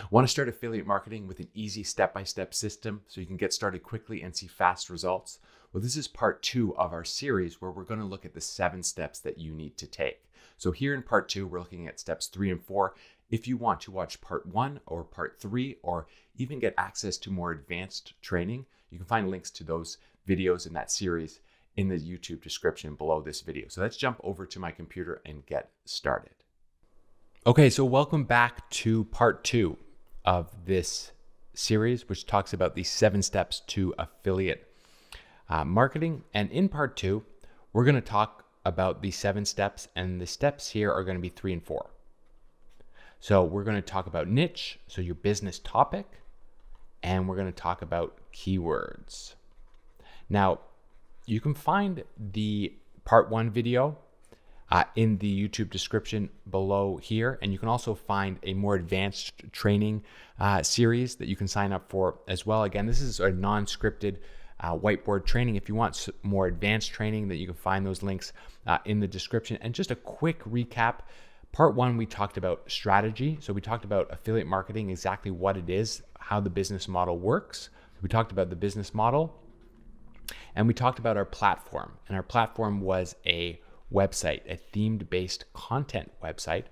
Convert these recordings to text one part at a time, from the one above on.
Want to start affiliate marketing with an easy step-by-step system so you can get started quickly and see fast results? Well, this is part 2 of our series where we're going to look at the 7 steps that you need to take. So here in part 2, we're looking at steps 3 and 4. If you want to watch part 1 or part 3, or even get access to more advanced training, you can find links to those videos in that series in the YouTube description below this video. So let's jump over to my computer and get started. Okay, so welcome back to part 2 of this series, which talks about the 7 steps to affiliate marketing. And in part 2, we're going to talk about the 7 steps, and the steps here are going to be 3 and 4. So we're going to talk about niche, so your business topic, and we're going to talk about keywords. Now, you can find the part 1 video in the YouTube description below here, and you can also find a more advanced training series that you can sign up for as well. Again, this is a non-scripted whiteboard training. If you want more advanced training, that you can find those links in the description. And just a quick recap. Part 1, we talked about strategy. So we talked about affiliate marketing, exactly what it is, how the business model works. We talked about the business model, and we talked about our platform. And our platform was a website, a themed-based content website.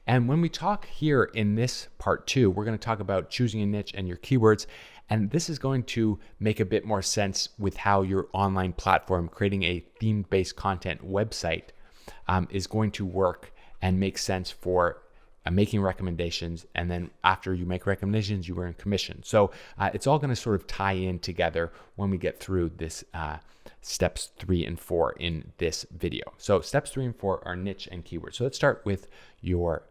And when we talk here in this part 2, we're going to talk about choosing a niche and your keywords. And this is going to make a bit more sense with how your online platform, creating a themed-based content website, is going to work and make sense for making recommendations. And then after you make recommendations, you earn commission. So it's all going to sort of tie in together when we get through this steps 3 and 4 in this video. So steps 3 and 4 are niche and keywords. So let's start with your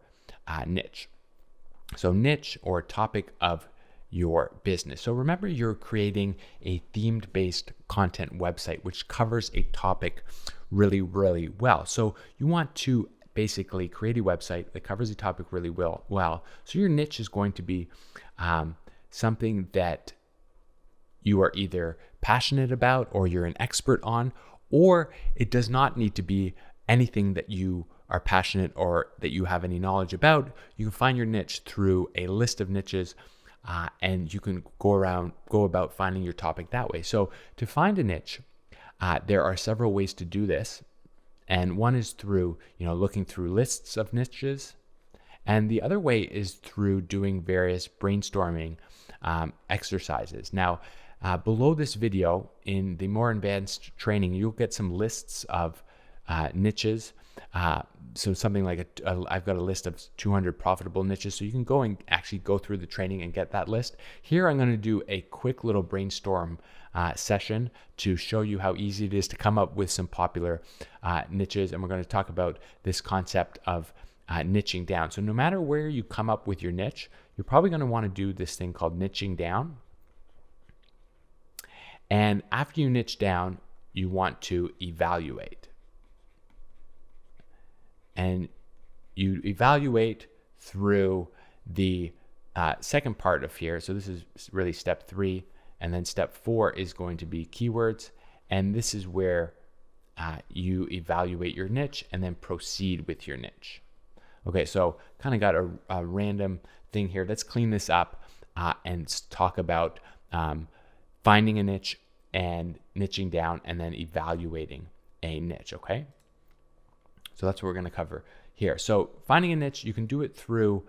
niche. So niche, or topic of your business. So remember, you're creating a themed-based content website which covers a topic really, really well. So you want to basically create a website that covers a topic really well. So your niche is going to be something that you are either passionate about, or you're an expert on, or it does not need to be anything that you are passionate or that you have any knowledge about. You can find your niche through a list of niches, and you can go about finding your topic that way. So to find a niche, there are several ways to do this. And one is through, looking through lists of niches. And the other way is through doing various brainstorming exercises. Now, below this video, in the more advanced training, you'll get some lists of niches. So something like I've got a list of 200 profitable niches. So you can go and actually go through the training and get that list. Here, I'm going to do a quick little brainstorm session to show you how easy it is to come up with some popular niches. And we're going to talk about this concept of niching down. So no matter where you come up with your niche, you're probably going to want to do this thing called niching down. And after you niche down, you want to evaluate. And you evaluate through the second part of here. So this is really step 3. And then step 4 is going to be keywords. And this is where you evaluate your niche and then proceed with your niche. Okay, so kind of got a random thing here. Let's clean this up and talk about finding a niche and niching down, and then evaluating a niche, okay? So that's what we're going to cover here. So finding a niche, you can do it through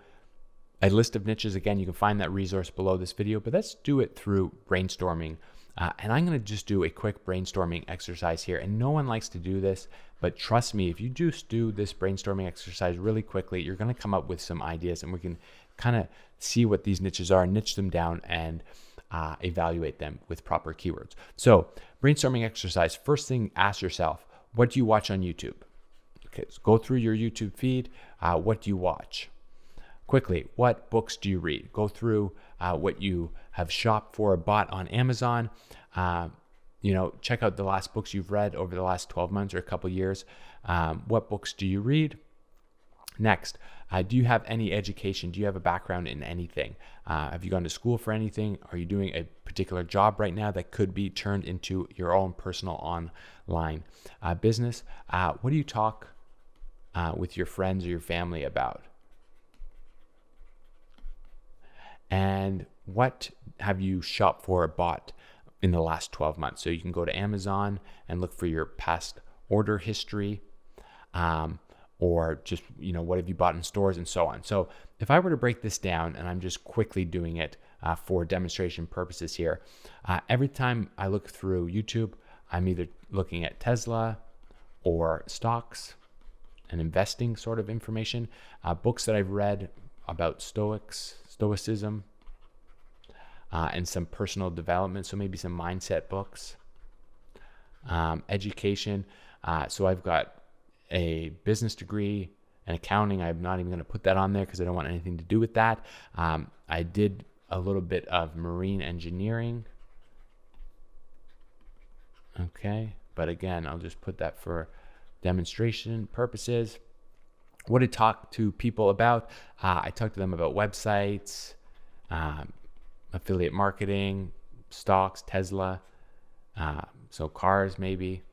a list of niches. Again, you can find that resource below this video, but let's do it through brainstorming. And I'm going to just do a quick brainstorming exercise here. And no one likes to do this, but trust me, if you just do this brainstorming exercise really quickly, you're going to come up with some ideas, and we can kind of see what these niches are, niche them down, and evaluate them with proper keywords. So brainstorming exercise. First thing, ask yourself, what do you watch on YouTube? Okay, so go through your YouTube feed. What do you watch? Quickly, what books do you read? Go through what you have shopped for or bought on Amazon. Check out the last books you've read over the last 12 months or a couple years. What books do you read? Next, do you have any education? Do you have a background in anything? Have you gone to school for anything? Are you doing a particular job right now that could be turned into your own personal online business? What do you talk with your friends or your family about? and what have you shopped for or bought in the last 12 months. So you can go to Amazon and look for your past order history, or just, what have you bought in stores and so on. So if I were to break this down, and I'm just quickly doing it for demonstration purposes here, every time I look through YouTube, I'm either looking at Tesla or stocks and investing sort of information, books that I've read about stoicism, and some personal development. So maybe some mindset books, education. So I've got a business degree and accounting. I'm not even going to put that on there because I don't want anything to do with that. I did a little bit of marine engineering. Okay, but again, I'll just put that for demonstration purposes. What did I talk to people about? I talked to them about websites, affiliate marketing, stocks, Tesla, so cars maybe.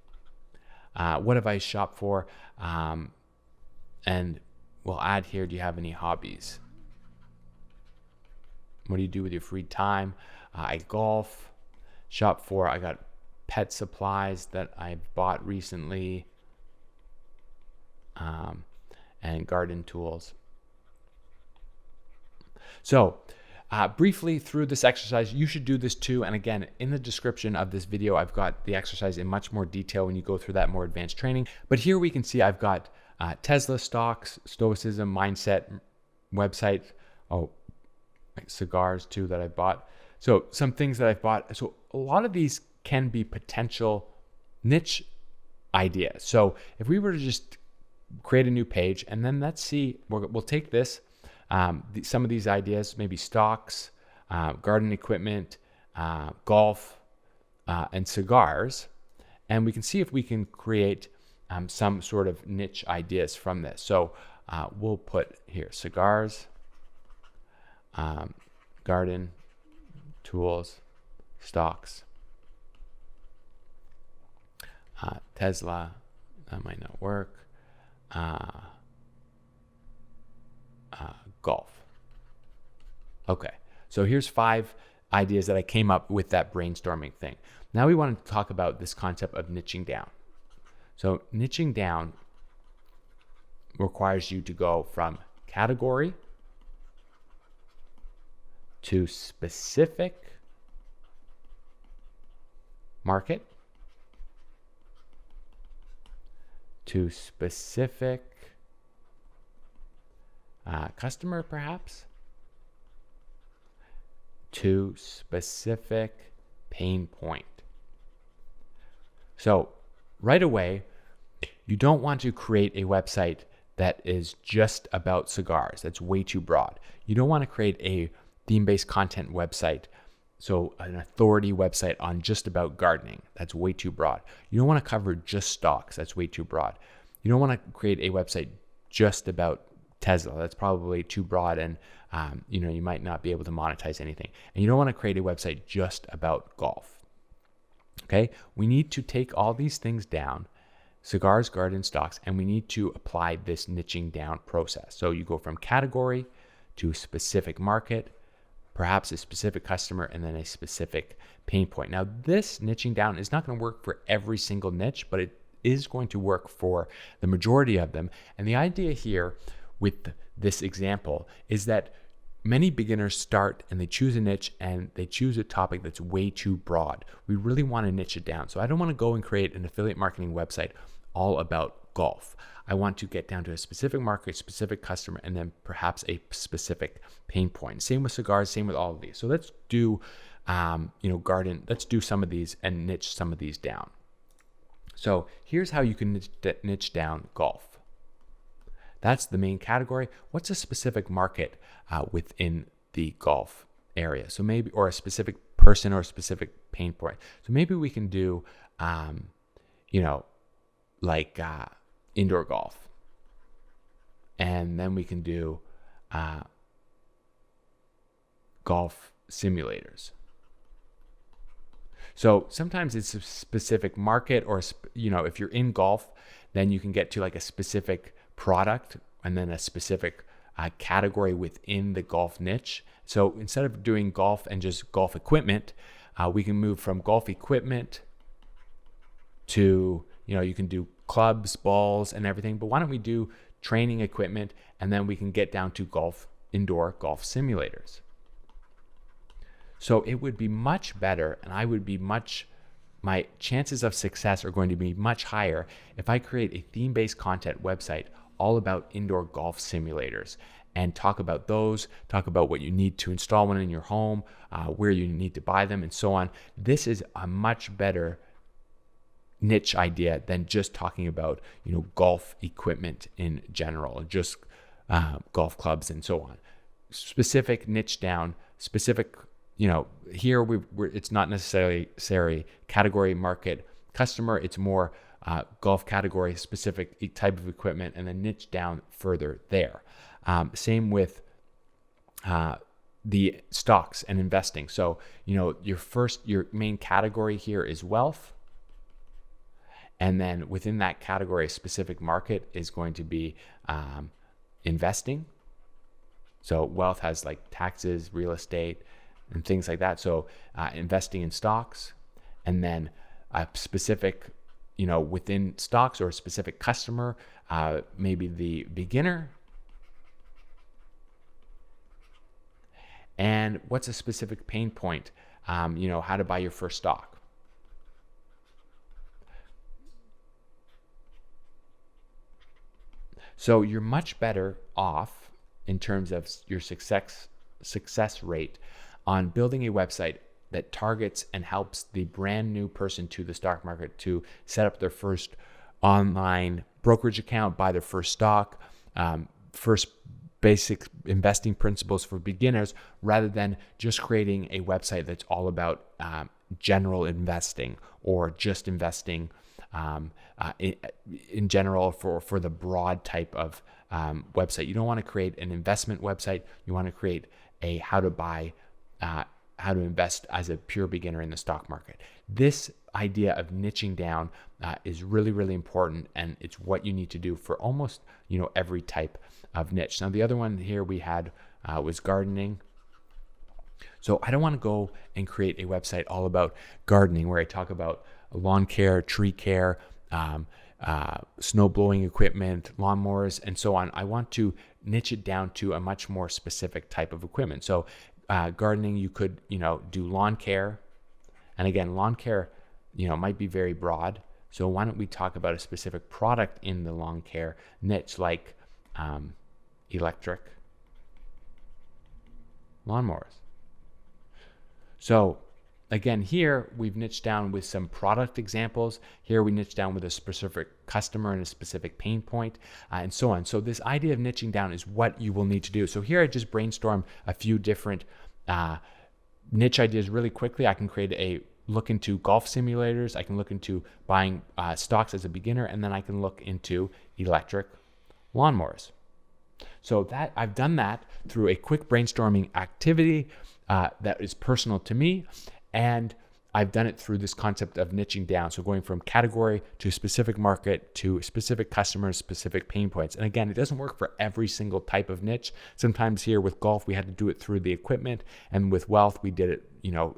What have I shopped for? And we'll add here, do you have any hobbies? What do you do with your free time? I golf. Shop for, I got pet supplies that I bought recently, and garden tools. So briefly through this exercise, you should do this too. And again, in the description of this video, I've got the exercise in much more detail when you go through that more advanced training. But here we can see I've got Tesla, stocks, stoicism, mindset, website, cigars too that I bought. So some things that I've bought. So a lot of these can be potential niche ideas. So if we were to just create a new page, and then let's see, we'll take this, some of these ideas, maybe stocks, garden equipment, golf, and cigars, and we can see if we can create some sort of niche ideas from this. So we'll put here cigars, garden, tools, stocks, Tesla, that might not work, golf. Okay, so here's 5 ideas that I came up with that brainstorming thing. Now we want to talk about this concept of niching down. So niching down requires you to go from category to specific market to specific customer, perhaps, to specific pain point. So right away, you don't want to create a website that is just about cigars. That's way too broad. You don't want to create a theme-based content website, so an authority website on just about gardening. That's way too broad. You don't want to cover just stocks. That's way too broad. You don't want to create a website just about Tesla. That's probably too broad, and you might not be able to monetize anything. And you don't want to create a website just about golf. Okay, we need to take all these things down, cigars, garden, stocks, and we need to apply this niching down process. So you go from category to specific market, perhaps a specific customer, and then a specific pain point. Now, this niching down is not going to work for every single niche, but it is going to work for the majority of them. And the idea here with this example is that many beginners start and they choose a niche and they choose a topic that's way too broad. We really want to niche it down. So I don't want to go and create an affiliate marketing website all about golf. I want to get down to a specific market, specific customer, and then perhaps a specific pain point. Same with cigars, same with all of these. So let's do, garden. Let's do some of these and niche some of these down. So here's how you can niche down golf. That's the main category. What's a specific market within the golf area? So maybe, or a specific person or a specific pain point. So maybe we can do, indoor golf. And then we can do golf simulators. So sometimes it's a specific market, or, if you're in golf, then you can get to like a specific product and then a specific category within the golf niche. So instead of doing golf and just golf equipment, we can move from golf equipment to, you can do clubs, balls, and everything. But why don't we do training equipment, and then we can get down to indoor golf simulators. So it would be much better, and my chances of success are going to be much higher if I create a theme-based content website all about indoor golf simulators and talk about what you need to install one in your home, where you need to buy them, and so on. This is a much better niche idea than just talking about, golf equipment in general, just golf clubs and so on. Specific niche down, specific, here it's not necessarily category, market, customer. It's more golf category, specific type of equipment, and then niche down further there. Same with the stocks and investing. So, your main category here is wealth. And then within that category, a specific market is going to be investing. So wealth has like taxes, real estate, and things like that. So investing in stocks, and then a specific, within stocks or a specific customer, maybe the beginner. And what's a specific pain point? How to buy your first stock. So you're much better off in terms of your success rate on building a website that targets and helps the brand new person to the stock market to set up their first online brokerage account, buy their first stock, first basic investing principles for beginners, rather than just creating a website that's all about general investing or just investing in general for the broad type of website. You don't want to create an investment website. You want to create a how to invest as a pure beginner in the stock market. This idea of niching down is really, really important, and it's what you need to do for almost every type of niche. Now, the other one here we had was gardening. So I don't want to go and create a website all about gardening where I talk about lawn care, tree care, snow blowing equipment, lawnmowers, and so on. I want to niche it down to a much more specific type of equipment. So gardening, you could, do lawn care. And again, lawn care, might be very broad. So why don't we talk about a specific product in the lawn care niche, like electric lawnmowers. So again, here we've niched down with some product examples. Here we niche down with a specific customer and a specific pain point, and so on. So this idea of niching down is what you will need to do. So here I just brainstorm a few different niche ideas really quickly. I can look into golf simulators. I can look into buying stocks as a beginner, and then I can look into electric lawnmowers. So that I've done that through a quick brainstorming activity that is personal to me. And I've done it through this concept of niching down. So going from category to specific market to specific customers, specific pain points. And again, it doesn't work for every single type of niche. Sometimes here with golf, we had to do it through the equipment. And with wealth, we did it,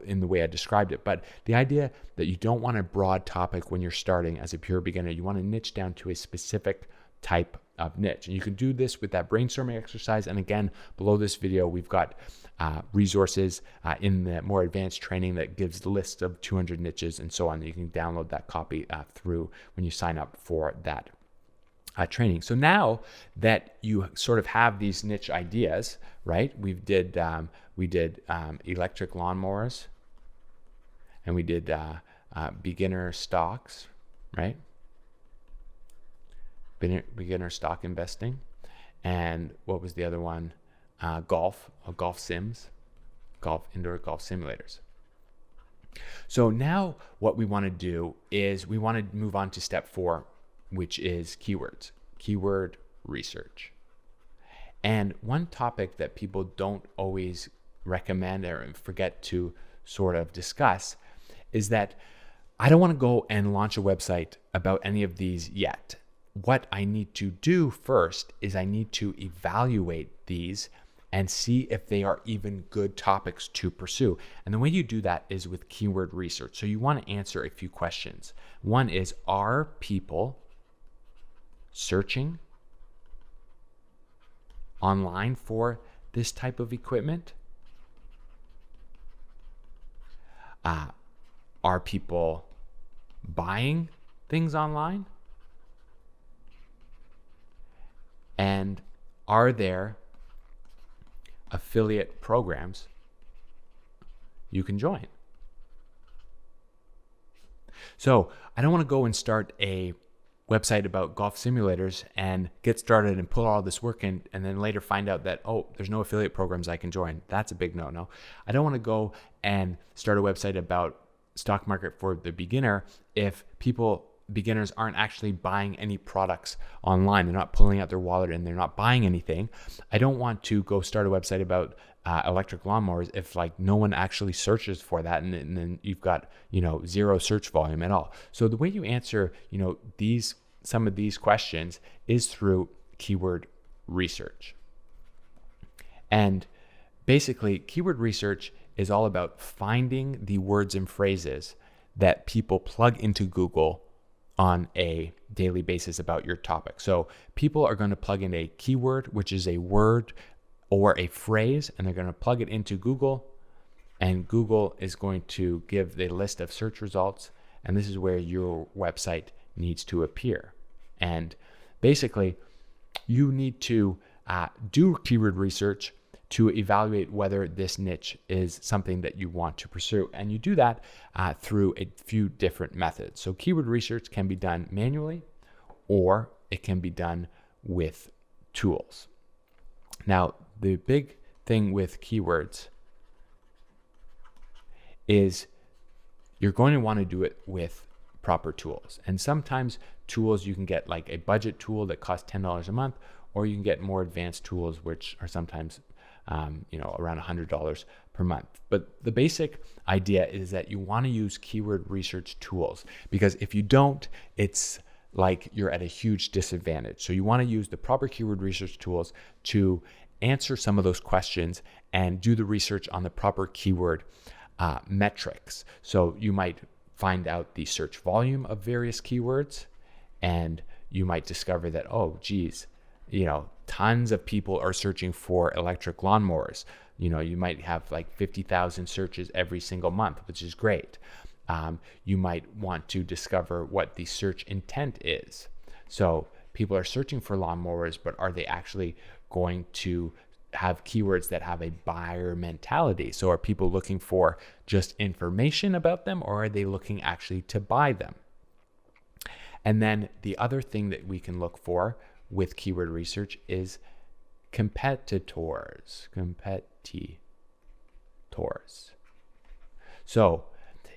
in the way I described it. But the idea that you don't want a broad topic when you're starting as a pure beginner, you want to niche down to a specific type of niche. And you can do this with that brainstorming exercise. And again, below this video, we've got resources in the more advanced training that gives the list of 200 niches and so on. You can download that copy through when you sign up for that training. So now that you sort of have these niche ideas, right? We did electric lawnmowers, and we did beginner stocks, right? Beginner stock investing. And what was the other one? Golf sims, indoor golf simulators. So now what we want to do is we want to move on to step 4, which is keyword research. And one topic that people don't always recommend or forget to sort of discuss is that I don't want to go and launch a website about any of these yet. what I need to do first is I need to evaluate these and see if they are even good topics to pursue. And the way you do that is with keyword research. So you want to answer a few questions. One is, are people searching online for this type of equipment? Are people buying things online? And are there affiliate programs you can join? So I don't want to go and start a website about golf simulators and get started and put all this work in and then later find out that, oh, there's no affiliate programs I can join. That's a big no-no. I don't want to go and start a website about stock market for the beginner if beginners aren't actually buying any products online. They're not pulling out their wallet and they're not buying anything. I don't want to go start a website about electric lawnmowers if like no one actually searches for that, and then you've got zero search volume at all. So the way you answer some of these questions is through keyword research. And basically, keyword research is all about finding the words and phrases that people plug into Google on a daily basis about your topic. So people are going to plug in a keyword, which is a word or a phrase, and they're going to plug it into Google, and Google is going to give the list of search results, and this is where your website needs to appear. And basically, you need to do keyword research to evaluate whether this niche is something that you want to pursue. And you do that through a few different methods. So keyword research can be done manually, or it can be done with tools. Now, the big thing with keywords is you're going to want to do it with proper tools. And sometimes tools, you can get like a budget tool that costs $10 a month, or you can get more advanced tools, which are sometimes around $100 per month. But the basic idea is that you want to use keyword research tools, because if you don't, it's like you're at a huge disadvantage. So you want to use the proper keyword research tools to answer some of those questions and do the research on the proper keyword metrics. So you might find out the search volume of various keywords, and you might discover that, oh, geez, tons of people are searching for electric lawnmowers. You might have like 50,000 searches every single month, which is great. You might want to discover what the search intent is. So people are searching for lawnmowers, but are they actually going to have keywords that have a buyer mentality? So are people looking for just information about them, or are they looking actually to buy them? And then the other thing that we can look for with keyword research is competitors. So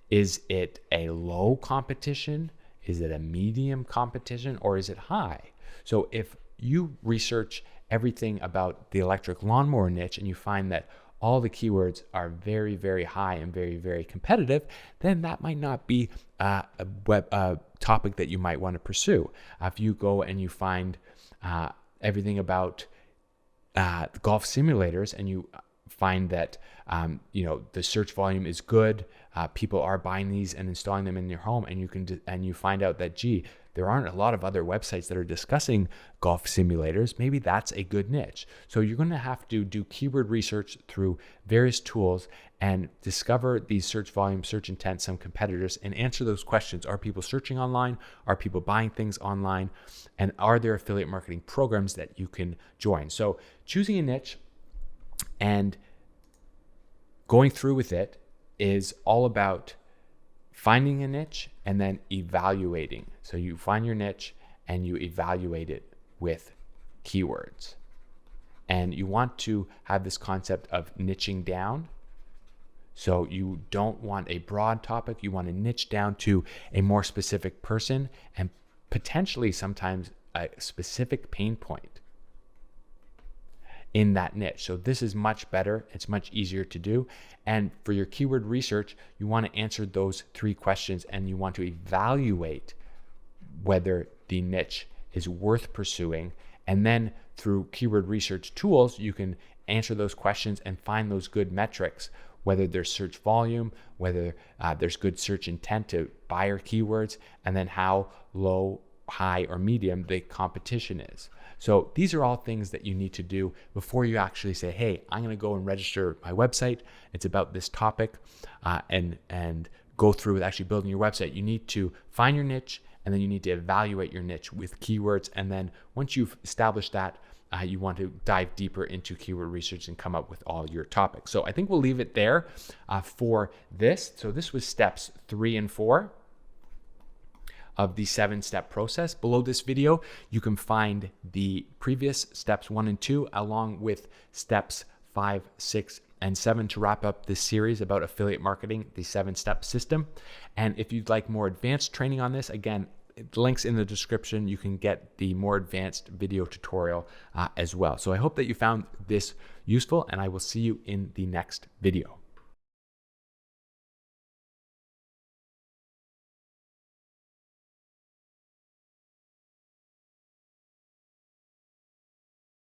is it a low competition? Is it a medium competition? Or is it high? So if you research everything about the electric lawnmower niche and you find that all the keywords are very, very high and very, very competitive, then that might not be a topic that you might want to pursue. If you go and you find everything about golf simulators and you find that the search volume is good, people are buying these and installing them in your home, and you find out that, gee, there aren't a lot of other websites that are discussing golf simulators, maybe that's a good niche. So you're going to have to do keyword research through various tools and discover these search volume, search intent, some competitors, and answer those questions. Are people searching online? Are people buying things online? And are there affiliate marketing programs that you can join? So choosing a niche and going through with it is all about finding a niche and then evaluating. So you find your niche and you evaluate it with keywords. And you want to have this concept of niching down. So you don't want a broad topic. You want to niche down to a more specific person and potentially sometimes a specific pain point in that niche. So this is much better. It's much easier to do. And for your keyword research, you want to answer those 3 questions and you want to evaluate whether the niche is worth pursuing. And then through keyword research tools, you can answer those questions and find those good metrics, whether there's search volume, whether there's good search intent to buyer keywords, and then how low, high, or medium the competition is. So these are all things that you need to do before you actually say, hey, I'm going to go and register my website. It's about this topic, and go through with actually building your website. You need to find your niche, and then you need to evaluate your niche with keywords. And then once you've established that, you want to dive deeper into keyword research and come up with all your topics. So I think we'll leave it there for this. So this was steps 3 and 4 of the 7-step process. Below this video, you can find the previous steps 1 and 2, along with steps 5, 6, and 7 to wrap up this series about affiliate marketing, the 7-step system. And if you'd like more advanced training on this, again, links in the description. You can get the more advanced video tutorial as well. So I hope that you found this useful, and I will see you in the next video.